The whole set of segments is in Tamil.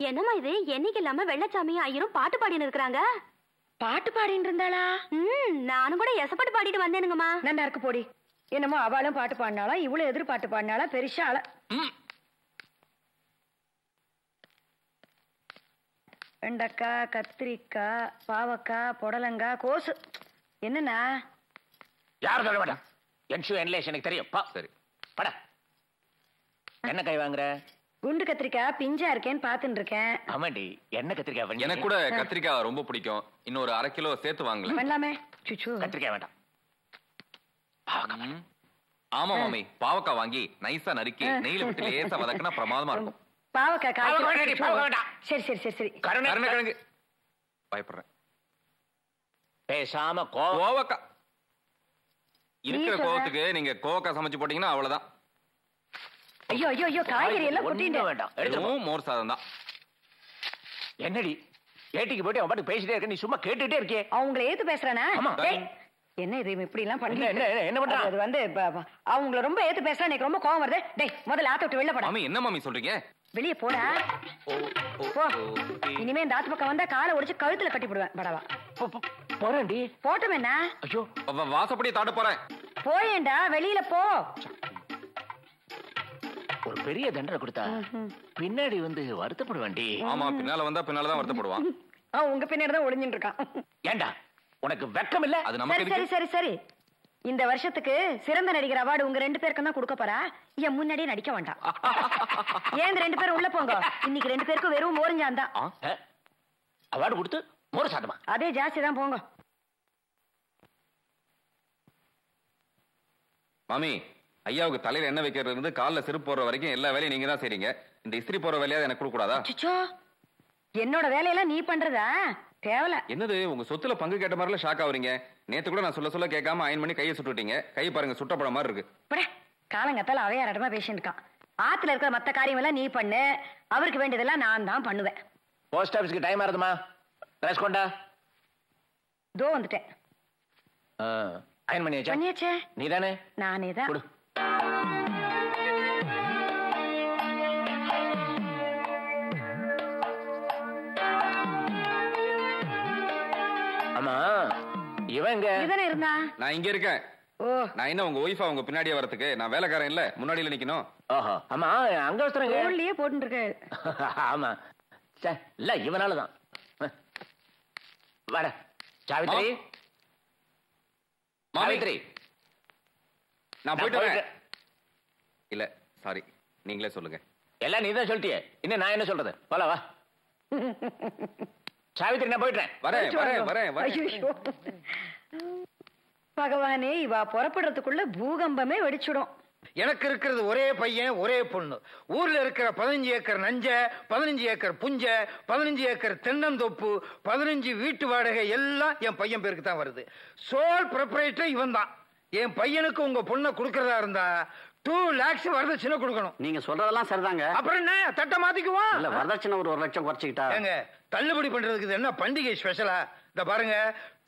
என்னம்மா இது? என்னைக்கு இல்லாம வெள்ளச்சாமியும் ஐயரும் பாட்டு பாடின்னு இருக்கிறாங்க. பாட்டு பாடின்னு இருந்தாளா? நானும் கூட எசப்பாட்டு பாடிட்டு வந்தேனுங்கம்மா. நல்லா இருக்கு போடி. என்னமோ அவளும் பாட்டு பாடினாளா, இவ்வளவு எதிர்பாட்டு பாடினாளா, பெருசா ஆள. வெண்டைக்காய், கத்திரிக்காய், பாவக்காய், புடலங்காய், கோசு. என்னன்னா யாரும் சொல்ல மாட்டான். எனக்கு தெரியும். சரி பட. என்ன கை வாங்குற? குண்டு கத்திரிக்காய் பிஞ்சா இருக்கேன்னு பாத்துட்டு இருக்கேன். ஆமாண்டி, என்ன கத்திரிக்காய்? எனக்கு கூட கத்திரிக்காய் ரொம்ப பிடிக்கும். இன்னொரு 1/2 கிலோ சேர்த்து வாங்கல. வேண்டாமே. சுச்சு கத்திரிக்காய் வேண்டாம். ஆமா மாமி, பாவக்காய் வாங்கி நைஸா நறுக்கி நெய்ல விட்டு லேசா வதக்கினா பிரமாதமா இருக்கும். பாவக்காய் வேண்டாம். சரி சரி சரி சரி. கருணக்கிழங்கு பயப்படுறேன். பேசாம கோவக்காய் இருக்கிற கோவத்துக்கு நீங்க கோவக்காய் சமைச்சு போட்டீங்கன்னா அவ்வளவுதான். ஐயோ ஐயோ ஐயோ, காய்கறி எல்லாம் கொட்டிட்டு வேண்டாம். மோர் சாதம் தான். என்னடி ஏட்டிக்கு போயிட்டு அவன் பாட்டு பேசிட்டே இருக்க, நீ சும்மா கேட்டுட்டே இருக்கே. அவங்களை ஏத்து பேசுறானா? என்ன இது இப்படி எல்லாம் பண்ணி என்ன பண்றான்? அது வந்து அவங்கள ரொம்ப ஏத்து பேசுறா. எனக்கு ரொம்ப கோவம் வருது. டேய் முதல்ல ஆத்த விட்டு வெளில போடா. மாமி என்ன மாமி சொல்றீங்க? வெளியே போடா. போ. இனிமே இந்த ஆத்து பக்கம் வந்தா காலை ஒடிச்சு கழுத்துல கட்டி போடுவேன். படவா போறேன்டி. போட்டும் என்ன? ஐயோ வாசப்படி தாட்ட போறேன். போயேண்டா, வெளியில போ. ஒரு பெரிய தண்டனை கொடுத்தா பின்னாடி வந்து வருத்தப்படுவாண்டி. ஆமா, பின்னால வந்தா பின்னாலதான் வருத்தப்படுவான். உங்க பின்னாடி தான் ஒளிஞ்சிட்டு இருக்கான். ஏண்டா உனக்கு வெக்கம் இல்ல? அது நமக்கு சரி சரி சரி. இந்த வருஷத்துக்கு சிறந்த நடிகர் அவார்டு உங்க 2 பேருக்கும் தான் கொடுக்க போறா. என் முன்னாடியே நடிக்க வேண்டாம். ஏன் 2 பேரும் உள்ள போங்க. இன்னைக்கு 2 பேருக்கும் வெறும் மோரஞ்சான் தான். அவார்டு கொடுத்து மோர் சாதமா? அதே ஜாஸ்தி தான். போங்க மாமி. ஐயாவுக்கு தலையில என்ன வைக்கிறது இருந்து காலில் செருப்பு போற வரைக்கும் எல்லா வேலையும் நீங்க தான் செய்றீங்க. இந்த இஸ்திரி போற வேலையாவது எனக்கு கொடுக்க கூடாதா? சிச்சோ, என்னோட வேலையெல்லாம் நீ பண்றதா? தேவல. என்னது உங்க சொத்துல பங்கு கேட்ட மாதிரில ஷாக் ஆவறீங்க? நேத்து கூட நான் சொல்ல கேட்காம அயன் பண்ணி கையை சுட்டுட்டீங்க. கை பாருங்க, சுட்டப்பட மாதிரி இருக்கு. காலங்கத்தால அவையார் இடமா பேசிட்டு இருக்கான். ஆத்துல இருக்கிற மத்த காரியம் எல்லாம் நீ பண்ணு, அவருக்கு வேண்டியதெல்லாம் நான் தான் பண்ணுவேன். போஸ்ட் ஆபீஸ்க்கு டைம் ஆகுதுமா. ட்ரெஸ் கொண்டா. தோ வந்துட்டேன். அயன் பண்ணியாச்சா? பண்ணியாச்சே. நீதானே? நானே தான். ஆமா, இவங்க இதுதானே இருந்தா? நான் இங்க இருக்கேன். நான் என்ன உங்க ஒய்ஃபா உங்க பின்னாடியே வரதுக்கு? நான் வேலைக்காரன் இல்ல, முன்னாடியில நிக்கணும். ஓஹோ, ஆமா அங்க ஒருத்தருங்க ரோட்லயே போட்டு இருக்கு. ஆமா இல்ல, இவனாலதான். வர சாவித்ரி. சாவித்ரி, நான் போயிட்டு வரேன். இல்ல சாரி, நீங்களே சொல்லுங்க. எல்லாம் நீதான் சொல்லிட்டியே, இன்னும் நான் என்ன சொல்றது? போல வா. சாவித்ரி, நான் போயிட்டேன். வரேன். பகவானே, இவா புறப்படுறதுக்குள்ள பூகம்பமே வெடிச்சுடும். எனக்கு இருக்கிறது ஒரே பையன், ஒரே பொண்ணு. ஊர்ல இருக்கிற 15 ஏக்கர் நஞ்ச, 15 ஏக்கர் புஞ்ச, 15 ஏக்கர் தென்னந்தோப்பு, 15 வீட்டு வாடகை எல்லாம் என் பையன் பேருக்கு தான் வருது. சோல் ப்ரொப்ரைட்டர் இவன் தான். என் பையனுக்கு உங்க பொண்ணை கொடுக்கறதா இருந்தா 2 lakhs வரதட்சணை கொடுக்கணும். நீங்க சொல்றதெல்லாம் சரிதாங்க. அப்புறம் என்ன, தட்ட மாத்திக்குவோம். இல்ல, வரதட்சணை ஒரு 1 லட்சம் குறைச்சிக்கிட்டா ஏங்க தள்ளுபடி பண்றதுக்கு என்ன பண்டிகை ஸ்பெஷலா? இந்த பாருங்க,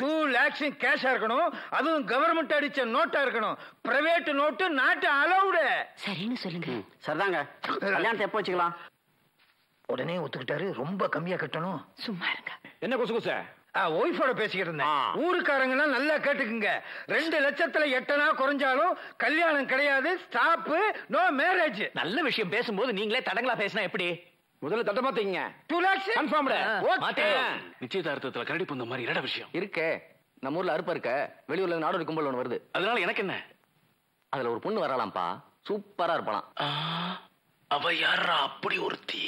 2 lakhs கேஷா இருக்கணும். அதுவும் கவர்மெண்ட் அடிச்ச நோட்டா இருக்கணும். பிரைவேட் நோட்டு நாட்டு அலௌடு. சரின்னு சொல்லுங்க. சரிதாங்க. கல்யாணத்தை எப்போ வச்சுக்கலாம்? உடனே ஒத்துக்கிட்டாரு. ரொம்ப கம்மியா கட்டணும். சும்மா இருங்க. என்ன குசு குச? ஒய்ஃபோட பேசிக்கிட்டு இருந்தேன். ஊருக்காரங்கன்னா நல்லா கேட்டுக்குங்க. 2 லட்சத்துல 8 குறைஞ்சாலும் கல்யாணம் கிடையாது. Stop, no marriage. நல்ல விஷயம் பேசும்போது நீங்களே தடங்களா பேசினா எப்படி? முதல்ல தட்ட மாத்தீங்க. 2 lakhs கன்ஃபார்ம்டு. ஓகே. நிச்சயதார்த்தத்துல கரடி பந்த மாதிரி என்னடா விஷயம் இருக்கே? நம்ம ஊர்ல அறுப்ப இருக்க, வெளியூர்ல நாடோடி கும்பல் ஒன்று வருது. அதனால எனக்கு என்ன? அதுல ஒரு பொண்ணு வரலாம்ப்பா, சூப்பரா இருப்பாளாம். அவ யாரா அப்படி ஒருத்தி?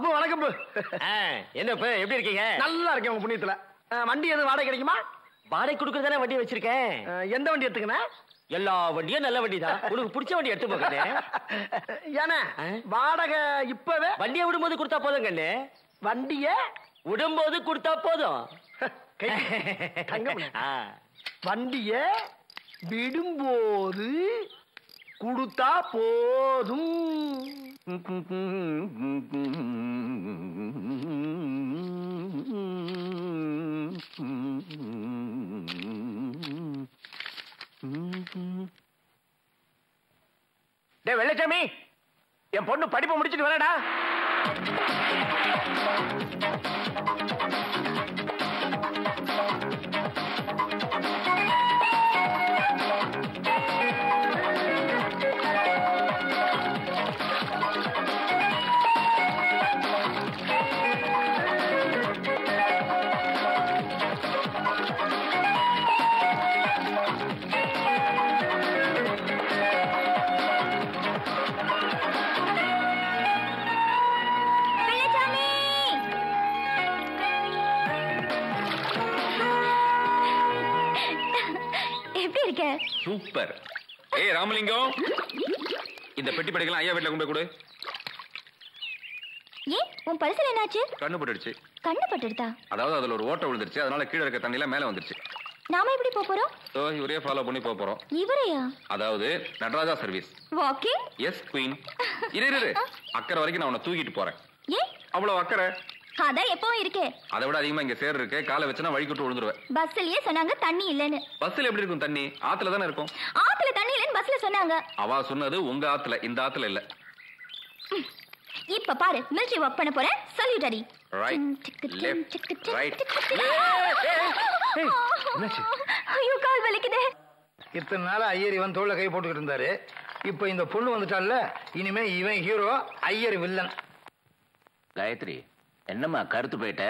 அப்போ வணக்கம். என்னப்பா எப்படி இருக்கீங்க? நல்லா இருக்கேன் உங்க புண்ணியத்துல. வண்டி எதுவும் வாடகை கிடைக்குமா? வாடகை கொடுக்கறதானே வண்டி வச்சிருக்கேன். எந்த வண்டி எடுத்துக்கண்ணே? எல்லா வண்டியும் நல்ல வண்டி தான். உனக்கு பிடிச்ச வண்டி எடுத்து போகண்ணே. ஏன்னா வாடகை இப்பவே வண்டியை விடும்போது கொடுத்தா போதும் கண்ணு. வண்டிய விடும்போது கொடுத்தா போதும். வண்டிய விடும்போது கொடுத்தா போதும். டேய் வெள்ளச்சாமி, என் பொண்ணு படிப்பை முடிச்சிட்டு வரடா. சூப்பர். ஏய் ராமலிங்கம், இந்த பெட்டி படிக்கலாம் ஐயா வீட்டுல கொண்டு போய் கொடு. ஏன் உன் பரிசல் என்னாச்சு? கண்ணு பட்டுடுச்சு. கண்ணு பட்டுடுதா? அதாவது அதுல ஒரு ஓட்டை விழுந்துருச்சு, அதனால கீழே இருக்க தண்ணில மேல வந்துருச்சு. நாம எப்படி போறோம்? இவரே ஃபாலோ பண்ணி போறோம். இவரையா? அதாவது Nataraja service. Walking? Yes queen. இரு அக்கறை வரைக்கும் நான் உன்னை தூக்கிட்டு போறேன். ஏன் அவ்வளவு அக்கறை? அதான் எப்பவும் இருக்கே. அதை விட அதிகமா இங்க சேர் இருக்கு, காலை வச்சுனா வழிகிட்டு விழுந்துருவேன். பஸ்லயே சொன்னாங்க தண்ணி இல்லன்னு. பஸ்ல எப்படி இருக்கும் தண்ணி? ஆத்துல தானே இருக்கும். ஆத்துல தண்ணி இல்லன்னு பஸ்ல சொன்னாங்க. அவ சொன்னது உங்க ஆத்துல, இந்த ஆத்துல இல்ல. இப்ப பாரு, மிலிட்டரி வர்க் பண்ண போறேன். சல்யூட் அடி. Right left right. ஐயோ கால் வலிக்குதே. இத்தனை நாள் ஐயர் இவன் தோல்ல கை போட்டுக்கிட்டு இருந்தாரு. இப்ப இந்த பொண்ணு வந்துட்டால, இனிமே இவன் ஹீரோ, ஐயர் வில்லன். காயத்ரி, என்னம்மா கருத்து போயிட்ட?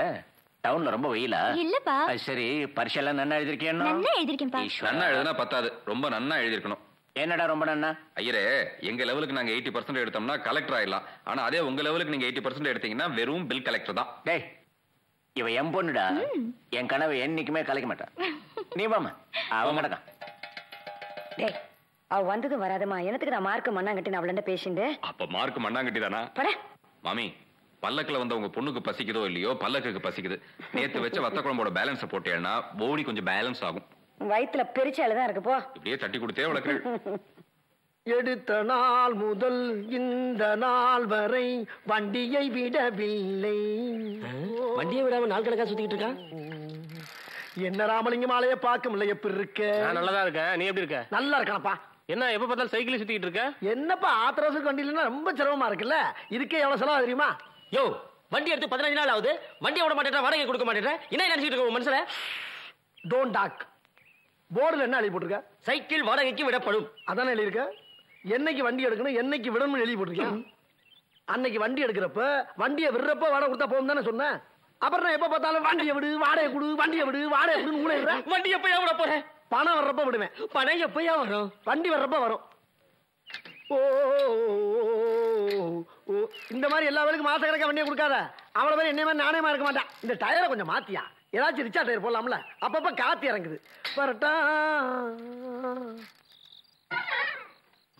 டவுன்ல ரொம்ப வெயிலா? இல்லப்பா. சரி, பரிசெல்லாம் நன்னா எழுதிருக்கேன். நன்னா எழுதிருக்கேன்பா. நன்னா எழுதுனா பத்தாது, ரொம்ப நன்னா எழுதிருக்கணும். என்னடா ரொம்ப நன்னா? ஐயரே, எங்க லெவலுக்கு நாங்க 80% எடுத்தோம்னா கலெக்டர் ஆயிடலாம். ஆனா அதே உங்க லெவலுக்கு நீங்க 80% எடுத்தீங்கன்னா வெறும் பில் கலெக்டர் தான். டேய், இவ என் பொண்ணுடா. என் கனவை என்னைக்குமே கலைக்க மாட்டான். நீ வாமா, அவன் கிடக்கான். டேய், அவ வந்ததும் வராதமா, எனக்கு நான் மார்க் மண்ணாங்கட்டி நான் அவளண்ட பேசிண்டு. அப்ப மார்க் மண்ணாங்கட்டி தானா? மாமி, பல்லக்குல வந்த உங்க பொண்ணுக்கு பசிக்குதோ இல்லையோ, பல்லக்குக்கு பசிக்குது. நேத்து வச்ச வத்த குழம்போட பேலன்ஸ் போட்டேன்னா போடி கொஞ்சம் பேலன்ஸ் ஆகும். வயிற்றுல பெரிச்சாலுதான் இருக்கு போ. இப்படியே தட்டி கொடுத்தே வளர்க்குறேன். எடுத்த நாள் முதல் இந்த நாள் வரை வண்டியை விடவில்லை. வண்டியை விடாம நாள் கணக்கா சுத்திக்கிட்டு இருக்கான். என்ன ராமலிங்கம் ஆளைய பார்க்க முடியல. எப்படி இருக்க? நல்லதா இருக்க. நீ எப்படி இருக்க? நல்லா இருக்கானப்பா. என்ன எப்ப பார்த்தாலும் சைக்கிள் சுத்திக்கிட்டு இருக்க? என்னப்பா ஆத்திரவசம் வண்டியிலன்னா ரொம்ப சிரமமா இருக்குல்ல. இதுக்கே எவ்வளவு செலவு தெரியுமா? யோ, வண்டி எடுத்து 15 நாள் ஆகுது, வண்டி விட மாட்டேன், வாடகை கொடுக்க மாட்டேன். என்ன நினைச்சிட்டு இருக்க மனசுல? Don't talk. போர்டுல என்ன எழுதி போட்டிருக்க? சைக்கிள் வாடகைக்கு விடப்படும். அதானே எழுதியிருக்க. என்னைக்கு வண்டி எடுக்கணும், என்னைக்கு விடணும்னு எழுதி போட்டிருக்கேன். அன்னைக்கு வண்டி எடுக்கிறப்ப, வண்டியை விடுறப்ப வாடகை கொடுத்தா போகும் தானே சொன்னேன். அப்புறம் எப்ப பார்த்தாலும் வண்டியை விடு, வாடகை கொடு, வண்டியை விடு, வாடகை விடுன்னு ஊழ. வண்டி எப்பயா விட போறேன்? பணம் வர்றப்ப விடுவேன். பணம் எப்பயா வரும்? வண்டி வர்றப்ப வரும். ஓ, இந்த மாதிரி எல்லா வேலைக்கும் மாச கணக்கா வண்டியை கொடுக்காத. அவ்வளவு பேர் என்ன மாதிரி நாணயமா இருக்க மாட்டான். இந்த டயரை கொஞ்சம் மாத்தியா, ஏதாச்சும் ரிச்சா டயர் போடலாம்ல. அப்பப்ப காத்து இறங்குது.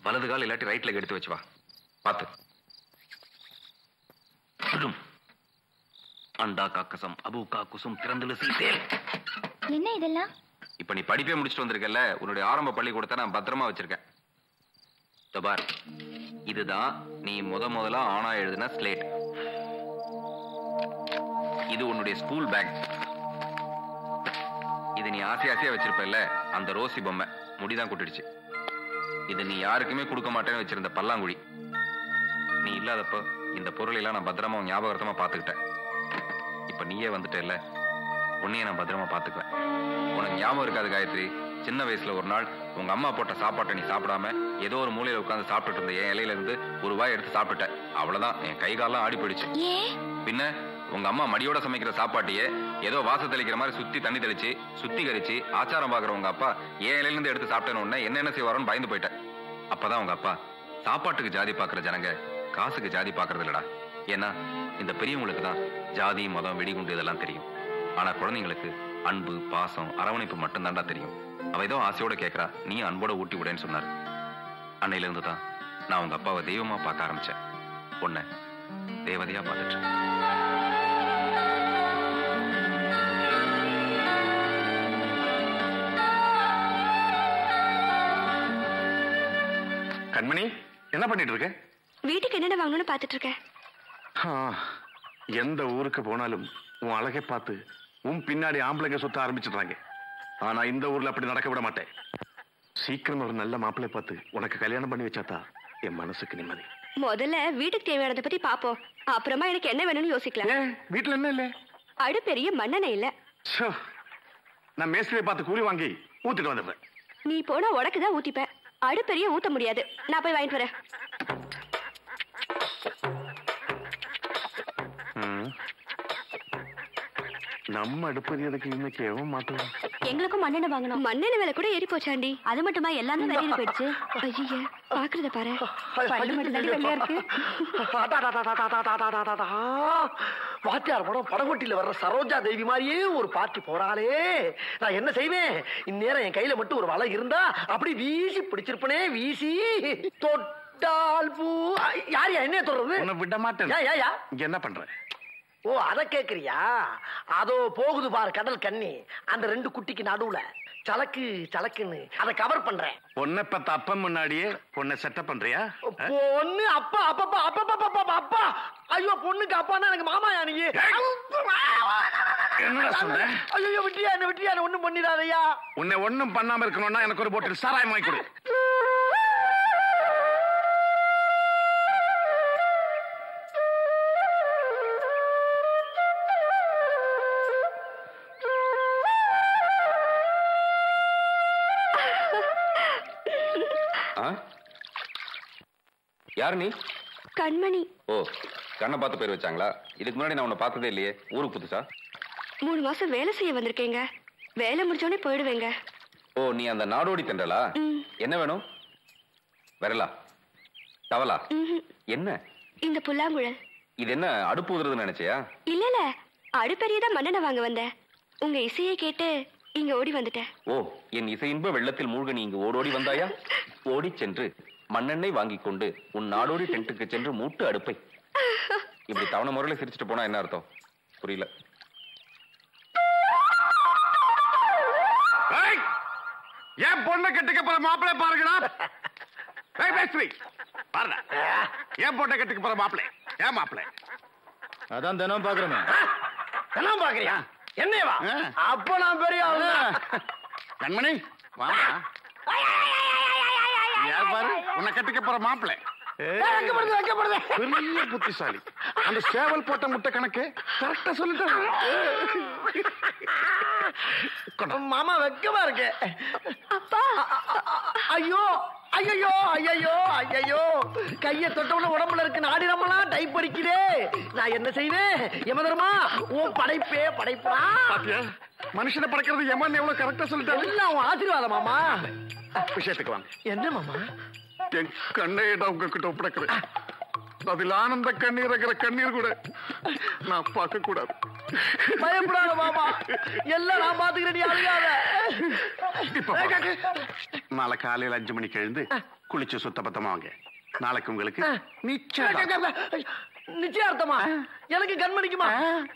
வலது கால் இல்லாட்டி ரைட் லெக் எடுத்து வச்சு வா. பாத்து. அண்டா காக்கசம் அபு காக்குசும் திறந்துல சீதேல். என்ன இதெல்லாம்? இப்ப நீ படிப்பே முடிச்சுட்டு வந்திருக்கல, உன்னுடைய ஆரம்ப பள்ளிக்கூடத்தை நான் பத்திரமா வச்சிருக்கேன். தபார், இதுதான் நீ முதலா ஆனா எழுதின ஸ்லேட். இது உன்னுடைய ஸ்கூல் பேக். இது நீ ஆசையா வச்சிருப்பல, அந்த ரோசி பொம்மை முடிதான் கூட்டிடுச்சு. இது நீ யாருக்குமே கொடுக்க மாட்டேன்னு வச்சிருந்த பல்லாங்குழி. நீ இல்லாதப்ப இந்த பொருள் எல்லாம் நான் பத்திரமா ஞாபகமா பாத்துக்கிட்டேன். இப்ப நீயே வந்துட்ட இல்ல, உன்னையே நான் பத்திரமா பாத்துக்குவேன். உனக்கு ஞாபகம் இருக்காது காயத்ரி, சின்ன வயசுல ஒரு நாள் உங்க அம்மா போட்ட சாப்பாட்டை நீ சாப்பிடாம ஏதோ ஒரு மூலையில உட்காந்து சாப்பிட்டுட்டு இருந்த என் இலையில இருந்து ஒரு வாய் எடுத்து சாப்பிட்டுட்டேன். அவ்வளவுதான், என் கை காலம் ஆடி போயிடுச்சு. பின்ன உங்க அம்மா மடியோட சமைக்கிற சாப்பாட்டையே ஏதோ வாச தெளிக்கிற மாதிரி சுத்தி தண்ணி தெளிச்சு சுத்திகரிச்சு ஆச்சாரம் பாக்குற உங்க அப்பா என் இலையில இருந்து எடுத்து சாப்பிட்டேன்னு உடனே என்ன செய்வாரோன்னு பயந்து போயிட்டேன். அப்பதான் உங்க அப்பா, சாப்பாட்டுக்கு ஜாதி பாக்குற ஜனங்க காசுக்கு ஜாதி பாக்குறது இல்லடா, ஏன்னா இந்த பெரியவங்களுக்கு தான் ஜாதி மதம் வெடிகுண்டு இதெல்லாம் தெரியும். ஆனா குழந்தைங்களுக்கு அன்பு பாசம் அரவணைப்பு மட்டும் தாண்டா தெரியும். அவ ஏதோ ஆசையோட கேட்கறா, நீ அன்போட ஊட்டி விடேன்னு சொன்னாரு. அன்னையில இருந்து தான் நான் உங்க அப்பாவை தெய்வமா பார்க்க ஆரம்பிச்சேன். உன்னை தேவதையா பார்த்துட்டு. கண்மணி, என்ன பண்ணிட்டு இருக்க? வீட்டுக்கு என்னென்ன வாங்கணும்னு பாத்துட்டு இருக்கேன். எந்த ஊருக்கு போனாலும் உன் அழகை பார்த்து உன் பின்னாடி ஆம்பளைங்க சுத்த ஆரம்பிச்சிடுறாங்க. ஆனா இந்த ஊர்ல அப்படி நடக்க விட மாட்டேன். சீக்கிரம் ஒரு நல்ல மாப்பிள்ளை பார்த்து உனக்கு கல்யாணம் பண்ணி வச்சாத்தா என் மனசுக்கு நிம்மதி. முதல்ல வீட்டுக்கு தேவையானதை பத்தி பாப்போம், அப்புறமா எனக்கு என்ன வேணும்னு யோசிக்கலாம். வீட்டுல என்ன இல்ல? அடுப்பெரிய மண்ணெண்ணெய் இல்ல. நான் மேஸ்திரியை பார்த்து கூலி வாங்கி ஊத்திட்டு வந்துடுறேன். நீ போனா உடக்குதான் ஊத்திப்ப, அடுப்பெரிய ஊத்த முடியாது. நான் போய் வாங்கிட்டு வரேன். நம்ம அடுப்பறியதுக்கு இன்னைக்கு எவன் மாட்டோம். எங்களுக்கும் மண்ணெண்ணெய் வாங்கணும். மண்ணெண்ணெய் விலை கூட ஏறி போச்சாண்டி. அது மட்டுமா எல்லாமே வெளியில போயிடுச்சு. ஐயா பாக்குறத பாரு, பல்லு மட்டும் தடி வெள்ளையா இருக்கு. வாத்தியார் படம் படகோட்டியில வர்ற சரோஜா தேவி மாதிரியே ஒரு பார்ட்டி போறாளே. நான் என்ன செய்வேன்? இந்நேரம் என் கையில மட்டும் ஒரு வலை இருந்தா அப்படி வீசி பிடிச்சிருப்பனே. வீசி தொட்டால் பூ. யார் என்ன சொல்றது? விட மாட்டேன். இங்க என்ன பண்ற? ஓ, அத கேக்குறியா? அதோ போகுது பாரு கடல் கண்ணி, அந்த ரெண்டு குட்டிக்கு நடுவுல சலக்கு சலக்குன்னு அதை கவர் பண்றேன். பொண்ணை பத்த அப்ப முன்னாடியே பொண்ணை செட்டப் பண்றியா? பொண்ணு அப்பா அப்பா அப்பா அப்பா. ஐயோ, பொண்ணுக்கு அப்பான்னா எனக்கு மாமாயா நீ? என்ன சொல்ற? ஐயோ விட்டியா, என்ன விட்டியா, ஒண்ணும் பண்ணிடாதையா. உன்னை ஒண்ணும் பண்ணாம இருக்கணும்னா எனக்கு ஒரு போட்டில் சாராயம் வாங்கி கொடு. யாரு நீ? கண்மணி. ஓ, கண்ணை பார்த்து பேர் வச்சாங்களா? இதுக்கு முன்னாடி நான் உன்னை பார்த்ததே இல்லையே. ஊருக்கு புதுசா? 3 மாசம் வேலை செய்ய வந்திருக்கேங்க. வேலை முடிச்சோடனே போயிடுவேங்க. ஓ, நீ அந்த நாடோடி தென்றலா? என்ன வேணும்? விரலா தவலா? என்ன இந்த புல்லாங்குழல். இது என்ன அடுப்பு ஊதுறதுன்னு நினைச்சியா? இல்ல, அடுப்பெரியதான் மண்ணெண்ணெய் வாங்க வந்தேன். உங்க இசையை கேட்டு இங்க ஓடி வந்துட்டேன். ஓ, என் இசையின்ப வெள்ளத்தில் மூழ்க நீ இங்கு ஓடோடி வந்தாயா? ஓடி சென்று மண்ணெண்ணெய் வாங்கி கொண்டு உன் நாடோடி டென்ட்டுக்கு சென்று மூட்டு அடுப்பை. இப்படி தவணை முறையில சிரிச்சுட்டு போனா என்ன அர்த்தம்? புரியல. ஏன் பொண்ணை கட்டுக்க போற மாப்பிள்ளை பாருங்கடா. பாருடா, ஏன் பொண்ணை கட்டுக்க போற மாப்பிள்ளை? ஏன் மாப்பிள்ளை? அதான் தினம் பாக்குறேன். தினம் பாக்குறியா? என்னவா? அப்ப நான் பெரிய கண்மணி வா. யார் பாரு, உன்னை கட்டிக்க போற மாப்பிள்ளை. பெரிய புத்திசாலி. அந்த சேவல் போட்ட முட்டை கணக்கு கரெக்டா சொல்லிட்டு. மாமா வெக்கமா இருக்கு. அப்பா. ஐயோ ஐயோ ஐயோ ஐயோ, கைய தொட்டவுடனே உடம்புல இருக்கு நாடி நம்மலாம் டைப் அடிக்குதே. நான் என்ன செய்வேன்? யமதர்மா, உன் படைப்பே படைப்பா. மனுஷனை படைக்கிறது யமன் எவ்வளவு கரெக்டா சொல்லிட்டாரு. எல்லாம் உன் ஆசீர்வாதம் மாமா. விஷயத்துக்கு வாங்க. என்ன மாமா? என் கண்ணையிட உங்ககிட்ட ஒப்படைக்கிறேன். அதில் ஆனந்த கண்ணீர் இருக்கிற கண்ணீர் கூட நான் பார்க்க கூடாது. பயப்படாத மாமா, எல்லாம் நான் பாத்துக்கிறேன், நீ அழுகாத. நாளை காலையில் 5 மணிக்கு எழுந்து குளிச்சு சுத்தபத்தமா வாங்க. நாளைக்கு உங்களுக்கு நிச்சயார்த்தமா? எனக்கு கண்மணிக்குமா?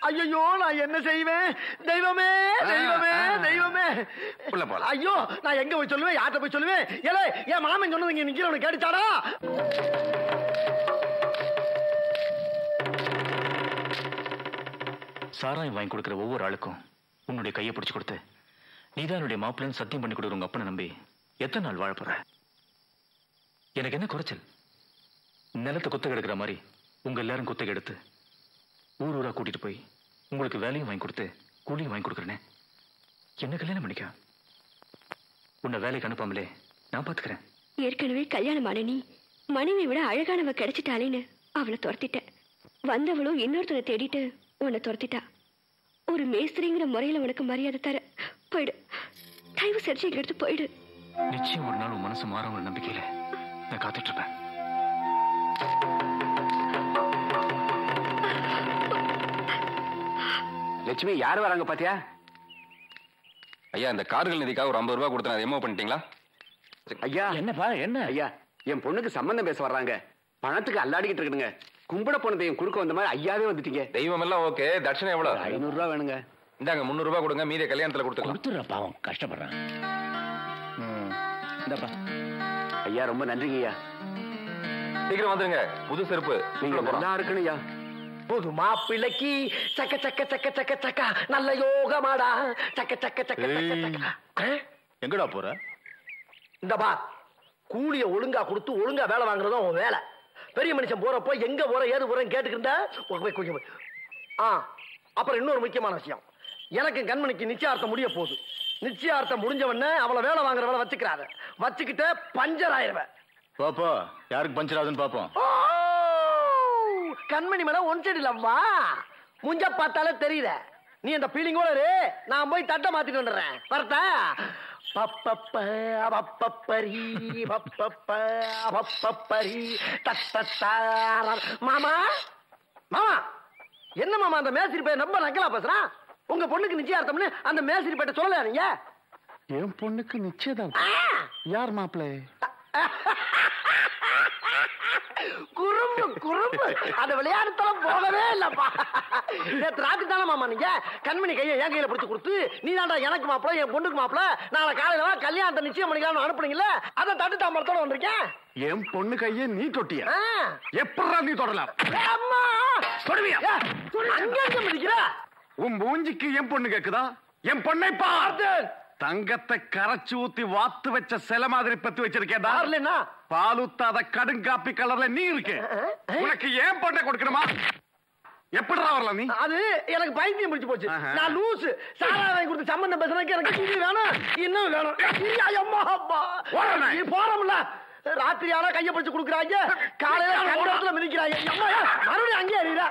ஐயோ, நான் என்ன செய்வேன்? தெய்வமே தெய்வமே தெய்வமே. ஐயோ, நான் எங்க போய் சொல்லுவேன்? யார்கிட்ட போய் சொல்லுவேன்? ஏலே, என் மாமன் சொன்னது இங்க நிக்கிறவனுக்கு கேட்டுச்சாடா? சாராயம் வாங்கி கொடுக்கிற ஒவ்வொரு ஆளுக்கும் உன்னுடைய கையை பிடிச்சு கொடுத்து நீதான் என்னுடைய மாப்பிள்ளைன்னு சத்தியம் பண்ணி கொடுக்குற உங்க அப்பனை நம்பி எத்தனை நாள் வாழ போற? எனக்கு என்ன குறைச்சல்? நிலத்தை குத்தகை எடுக்கிற மாதிரி உங்க எல்லாரும் குத்தகை எடுத்து ஊர் ஊரா கூட்டிட்டு போய் உங்களுக்கு வேலையும் வாங்கி கொடுத்து கூலியும் வாங்கி கொடுக்குறேனே. என்ன கல்யாணம் பண்ணிக்க? உன்னை வேலைக்கு அனுப்பாமலே நான் பாத்துக்கிறேன். ஏற்கனவே கல்யாணமான நீ மனைவி விட அழகானவ கிடைச்சிட்டாலேன்னு அவளை துரத்திட்ட. வந்தவளும் இன்னொருத்தனை தேடிட்டு உன்னை துரத்திட்டா. ஒரு மேஸ்திரிங்கிற முறையில உனக்கு மரியாதை தர போயிடு. தயவு செஞ்சு இங்க எடுத்து போயிடு. நிச்சயம் ஒரு நாள் உன் மனசு மாறவங்க நம்பிக்கையில நான் காத்துட்டு இருப்பேன். லட்சுமி யார் வராங்க பாத்தியா? ஐயா இந்த கார்கள் நிதிக்காக ஒரு 50 ரூபாய் கொடுத்தேன், அதை ரிமூவ் பண்ணிட்டீங்களா? ஐயா என்னப்பா என்ன? ஐயா என் பொண்ணுக்கு சம்பந்தம் பேச வர்றாங்க. பணத்துக்கு அல்லாடிக்கிட்டு இருக்குங்க. கும்பிட போன தெய்வம் குறுக்க வந்த மாதிரி ஐயாவே வந்துட்டீங்க. தெய்வம் எல்லாம் ஓகே, தட்சணை எவ்வளவு? 500 ரூபாய் வேணுங்க. இந்தாங்க 300 ரூபாய் கொடுங்க, மீதிய கல்யாணத்துல கொடுத்துக்கலாம். கொடுத்துடுற பாவம், கஷ்டப்படுறான். இந்தப்பா. ஐயா ரொம்ப நன்றிங்க ஐயா. சீக்கிரம் வந்துருங்க, புது செருப்பு. நீங்க நல்லா இருக்கணும் ஐயா. புது மாப்பிள்ளைக்கு சக்க சக்க சக்க சக்க சக்க நல்ல யோகமாடா. சக்க சக்க சக்க சக்க. எங்கடா போற? இந்த பா, கூலிய ஒழுங்கா கொடுத்து ஒழுங்கா வேலை வாங்குறதும் உன் வேலை. பெரிய மனுஷன் போறப்போ எங்க போற ஏது போறேன்னு கேட்டுக்கிட்டா. அப்புறம் இன்னொரு முக்கியமான விஷயம், எனக்கு கண்மணிக்கு நிச்சயார்த்தம் முடிய போகுது. நிச்சயார்த்தம் முடிஞ்சவன அவளை வேலை வாங்குற வேலை வச்சுக்கிறாரு. வச்சுக்கிட்ட பஞ்சர் ஆயிருவேன். பாப்பா, யாருக்கு பஞ்சர் ஆகுதுன்னு பாப்போம். கண்மணி மேல ஒன் சைடு லவ்வா? முஞ்ச பார்த்தாலே தெரியுத. நீ அந்த ஃபீலிங்கோட இரு, நான் போய் தட்டை மாத்திட்டு வந்துடுறேன். வரட்டா? மாமா மாமா, என்ன மாமா அந்த மேஸ்திரி பையன் ரொம்ப நக்கலா பேசுறான்? உங்க பொண்ணுக்கு நிச்சயார்த்தம்னு அந்த மேஸ்திரி பையன் சொல்லல நீங்க? என் பொண்ணுக்கு நிச்சயதார்த்தம்? யார் மாப்பிள்ளை? குறும்பு குறும்பு, அந்த விளையாடுத்தலம் போகவே இல்லப்பா. நேற்று ராத்திரி தானே மாமா நீங்க கண்மணி கையை என் கையில பிடிச்சு கொடுத்து, நீ தாண்டா எனக்கு மாப்பிள என் பொண்ணுக்கு மாப்பிள, நாளை காலையில கல்யாணத்தை நிச்சயம் பண்ணிக்கலாம்னு அனுப்புனீங்கல்ல, அதை தட்டு தாமரத்தோட வந்திருக்கேன். என் பொண்ணு கையை நீ தொட்டியா? எப்படா நீ தொடலாம்? அம்மா அங்க மிதிக்கிற உன் மூஞ்சிக்கு என் பொண்ணு கேக்குதா? என் பொண்ணை பார்த்து தங்கத்தை கரைச்சு ஊத்தி வாத்து வச்ச சில மாதிரி பத்தி வச்சிருக்கேன். பாலுத்தாத கடுங்காப்பி கலர்ல நீ இருக்கு. உனக்கு ஏன் பொண்ணை கொடுக்கணுமா? எப்படிடா வரலாம் நீ? அது எனக்கு பைத்தியம் பிடிச்சு போச்சு. நான் லூசு சாரா வாங்கி கொடுத்து சம்பந்தம் பேசுறதுக்கு எனக்கு இது வேணும், இன்னும் வேணும். நீ போறோம்ல, ராத்திரி ஆனா கையை பிடிச்சு கொடுக்குறாங்க, காலையில மிதிக்கிறாங்க. மறுபடியும் அங்கேயே அறியுறா.